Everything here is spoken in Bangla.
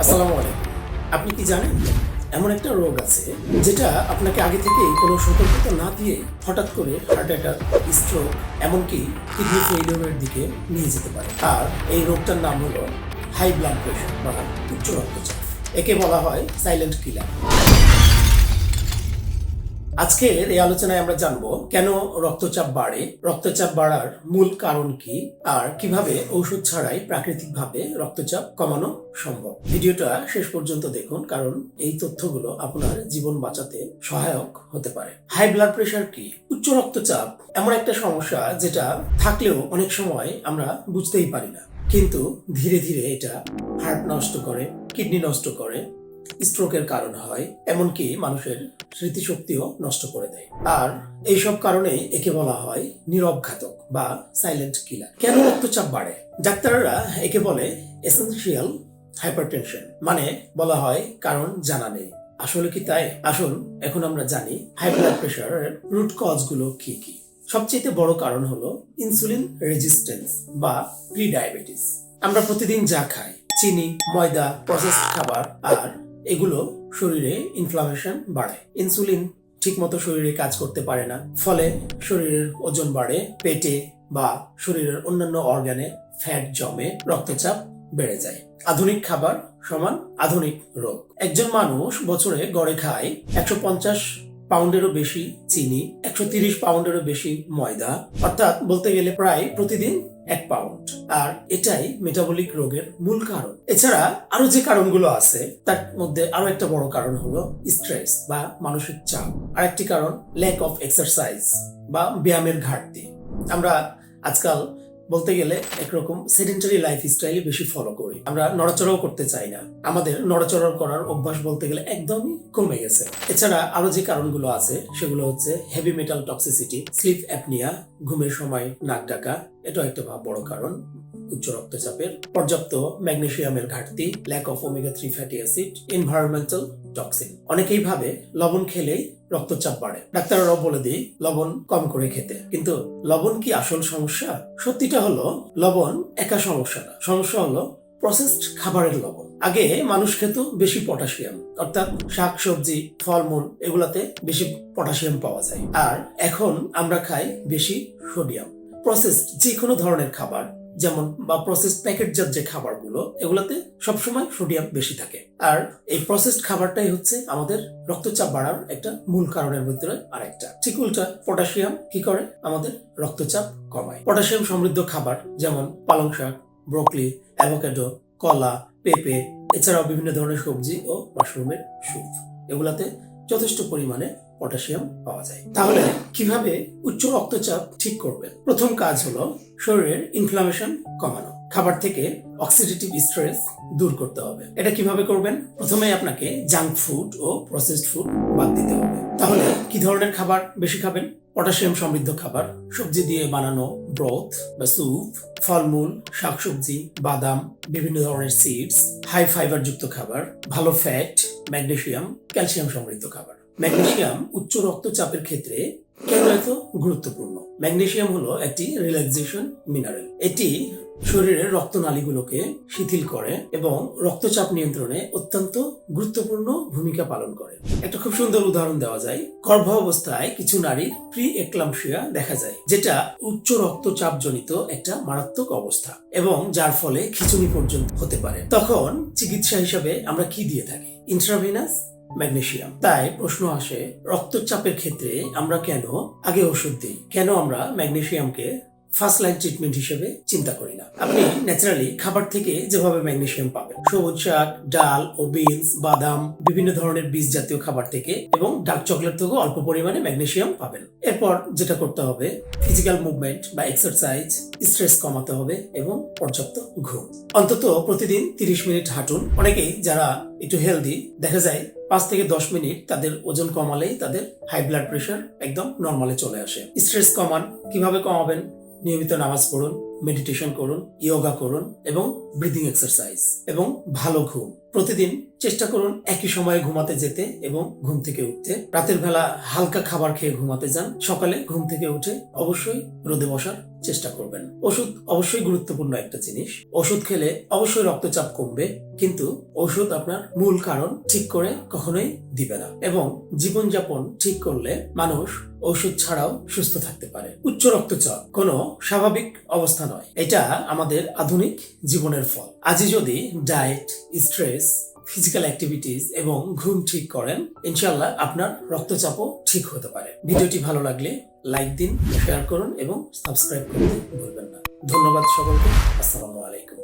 আসসালামু আলাইকুম। আপনি কি জানেন এমন একটা রোগ আছে যেটা আপনাকে আগে থেকেই কোনো সতর্কতা না দিয়ে হঠাৎ করে হার্ট অ্যাটাক, স্ট্রোক, এমনকি কিডনি ফেইলিওরের দিকে নিয়ে যেতে পারে। আর এই রোগটার নাম হলো হাই ব্লাড প্রেশার বা উচ্চ রক্তচাপ। একে বলা হয় সাইলেন্ট কিলার। আজকের এই আলোচনায় আমরা জানবো কেন রক্তচাপ বাড়ে, রক্তচাপ বাড়ার মূল কারণ কি, আর কিভাবে ঔষধ ছাড়াই প্রাকৃতিকভাবে রক্তচাপ কমানো সম্ভব। ভিডিওটা শেষ পর্যন্ত দেখুন, কারণ এই তথ্যগুলো আপনার জীবন বাঁচাতে সহায়ক হতে পারে। হাই ব্লাড প্রেশার কি? উচ্চ রক্তচাপ এমন একটা সমস্যা যেটা থাকলেও অনেক সময় আমরা বুঝতেই পারি না, কিন্তু ধীরে ধীরে এটা হার্ট নষ্ট করে, কিডনি নষ্ট করে, স্ট্রোকের কারণ হয়, এমনকি মানুষের স্মৃতিশক্তিও নষ্ট করে দেয়। আর এইসব কারণে একে বলা হয় নীরব ঘাতক বা সাইলেন্ট কিলার। কেন রক্তচাপ বাড়ে? ডাক্তাররা একে বলে এসেনশিয়াল হাইপারটেনশন, মানে বলা হয় কারণ জানা নেই। আসলে কি তাই? আসুন এখন আমরা জানি হাই ব্লাড প্রেশারের রুট কজ গুলো কি কি। সবচেয়ে বড় কারণ হলো ইনসুলিন রেজিস্ট্যান্স বা প্রি ডায়াবেটিস। আমরা প্রতিদিন যা খাই, চিনি, ময়দা, প্রসেসড খাবার, আর এগুলো শরীরে ইনফ্লামেশন বাড়ায়। ইনসুলিন ঠিকমতো শরীরে কাজ করতে পারে না, ফলে শরীরের ওজন বাড়ে, পেটে বা শরীরের অন্যান্য অর্গানে ফ্যাট জমে, রক্তচাপ বেড়ে যায়। আধুনিক খাবার সমান আধুনিক রোগ। একজন মানুষ বছরে গড়ে খায় 150 পাউন্ডেরও বেশি চিনি, 130 পাউন্ডেরও বেশি ময়দা, অর্থাৎ বলতে গেলে প্রায় প্রতিদিন 1 পাউন্ড। আর এটাই মেটাবলিক রোগের মূল কারণ। এছাড়া আরো যে কারণগুলো আছে তার মধ্যে আরো একটা বড় কারণ হলো স্ট্রেস বা মানসিক চাপ। আরেকটি কারণ ল্যাক অফ এক্সারসাইজ বা ব্যায়ামের ঘাটতি। আমরা আজকাল বলতে গেলে একরকম সেডেন্টারি লাইফ স্টাইল বেশি ফলো করি। আমরা নড়াচড়াও করতে চাই না, আমাদের নড়াচড়া করার অভ্যাস বলতে গেলে একদমই কমে গেছে। এছাড়া আরো যে কারণগুলো আছে সেগুলো হচ্ছে heavy metal toxicity, sleep apnoea, ঘুমের সময় নাক ডাকা, এটাও একটা বড় কারণ উচ্চ রক্তচাপের। পর্যাপ্ত ম্যাগনেসিয়ামের ঘাটতি, lack of omega 3 fatty acid, environmental toxin. অনেকেই ভাবে লবণ খেলেই রক্তচাপ বাড়ে। ডাক্তাররাও বলে দিই লবণ কম করে খেতে, কিন্তু লবণ কি আসল সমস্যা? সত্যিটা হলো লবণ একা সমস্যা না, সমস্যা হলো প্রসেসড খাবারের লবণ। আগে মানুষ খেত বেশি পটাশিয়াম, অর্থাৎ শাক সবজি, ফলমূল, এগুলাতে বেশি পটাশিয়াম পাওয়া যায়। আর এখন আমরা খাই বেশি সোডিয়াম। প্রসেসড যে কোনো ধরনের খাবার, যেমন বা প্রসেসড প্যাকেটজাত যে খাবারগুলো, এগুলাতে সবসময় সোডিয়াম বেশি থাকে। আর এই প্রসেসড খাবারটাই হচ্ছে আমাদের রক্তচাপ বাড়ার একটা মূল কারণের ভিতরে আরেকটা। ঠিক উল্টা, পটাশিয়াম কি করে? আমাদের রক্তচাপ কমায়। পটাশিয়াম সমৃদ্ধ খাবার যেমন পালং শাক, ব্রোকলি, অ্যাভোকাডো, কলা, পেঁপে, এছাড়াও বিভিন্ন ধরনের সবজি ও মাশরুমের স্যুপ, এগুলাতে যথেষ্ট পরিমাণে পটাশিয়াম পাওয়া যায়। তাহলে কিভাবে উচ্চ রক্তচাপ ঠিক করবেন? প্রথম কাজ হলো শরীরের ইনফ্লামেশন কমানো। খাবার থেকে অক্সিডেটিভ স্ট্রেস দূর করতে হবে। এটা কিভাবে করবেন? প্রথমে আপনাকে জাঙ্ক ফুড ও প্রসেসড ফুড বাদ দিতে হবে। তাহলে কি ধরনের খাবার বেশি খাবেন? পটাশিয়াম সমৃদ্ধ খাবার, সবজি দিয়ে বানানো ব্রথ বা স্যুপ, ফলমূল, শাকসবজি, বাদাম, বিভিন্ন ধরনের সিডস, হাই ফাইবার যুক্ত খাবার, ভালো ফ্যাট, ম্যাগনেসিয়াম, ক্যালসিয়াম সমৃদ্ধ খাবার। ম্যাগনেসিয়াম উচ্চ রক্তচাপের ক্ষেত্রে কেন এত গুরুত্বপূর্ণ? ম্যাগনেসিয়াম হলো একটি রিল্যাক্সেশন মিনারেল। এটি শরীরের রক্তনালীগুলোকে শিথিল করে এবং রক্তচাপ নিয়ন্ত্রণে অত্যন্ত গুরুত্বপূর্ণ ভূমিকা পালন করে। একটা খুব সুন্দর উদাহরণ দেওয়া যায়। গর্ভাবস্থায় কিছু নারীর প্রি এক্লাম্পসিয়া দেখা যায়, যেটা উচ্চ রক্তচাপ জনিত একটা মারাত্মক অবস্থা এবং যার ফলে খিঁচুনি পর্যন্ত হতে পারে। তখন চিকিৎসা হিসাবে আমরা কি দিয়ে থাকি? Intravenous magnesium. তাই প্রশ্ন আসে, রক্তচাপের ক্ষেত্রে আমরা কেন আগে ওষুধ দিই? কেন আমরা ম্যাগনেসিয়ামকে ফার্স্ট লাইন ট্রিটমেন্ট হিসেবে চিন্তা করি না? আপনি ন্যাচারালি খাবার থেকে যেভাবে ম্যাগনেসিয়াম পাবেন, সবুজ শাক, ডাল ও বিনস, বাদাম, বিভিন্ন ধরনের বীজ জাতীয় খাবার থেকে এবং ডার্ক চকলেট থেকেও অল্প পরিমাণে ম্যাগনেসিয়াম পাবেন। এরপর যেটা করতে হবে, ফিজিক্যাল মুভমেন্ট বা এক্সারসাইজ, স্ট্রেস কমাতে হবে এবং পর্যাপ্ত ঘুম। অন্তত প্রতিদিন 30 মিনিট হাঁটুন। অনেকেই যারা একটু হেলদি, দেখা যায় 5 থেকে 10 মিনিট তাদের ওজন কমালেই তাদের হাই ব্লাড প্রেশার একদম নর্মালে চলে আসে। স্ট্রেস কমান। কিভাবে কমাবেন? নিয়মিত নামাজ পড়ুন, মেডিটেশন করুন, যোগা করুন এবং ব্রিদিং এক্সারসাইজ এবং ভালো ঘুম। প্রতিদিন চেষ্টা করুন একই সময়ে ঘুমাতে যেতে এবং ঘুম থেকে উঠতে। রাতের বেলা হালকা খাবার খেয়ে ঘুমাতে যান। সকালে ঘুম থেকে উঠে অবশ্যই রোদে বসার চেষ্টা করবেন। ওষুধ অবশ্যই গুরুত্বপূর্ণ একটা জিনিস। ওষুধ খেলে অবশ্যই রক্তচাপ কমবে, কিন্তু ওষুধ আপনার মূল কারণ ঠিক করে কখনোই দিবে না। এবং জীবনযাপন ঠিক করলে মানুষ ওষুধ ছাড়াও সুস্থ থাকতে পারে। উচ্চ রক্তচাপ কোনো স্বাভাবিক অবস্থা নয়, এটা আমাদের আধুনিক জীবনের ফল। আজই যদি ডায়েট, স্ট্রেস, ফিজিক্যাল অ্যাক্টিভিটিস এবং ঘুম ঠিক করেন, ইনশাআল্লাহ আপনার রক্তচাপও ঠিক হতে পারে। ভিডিওটি ভালো লাগলে লাইক দিন, শেয়ার করুন এবং সাবস্ক্রাইব করতে ভুলবেন না। ধন্যবাদ সকলকে। আসসালামু আলাইকুম।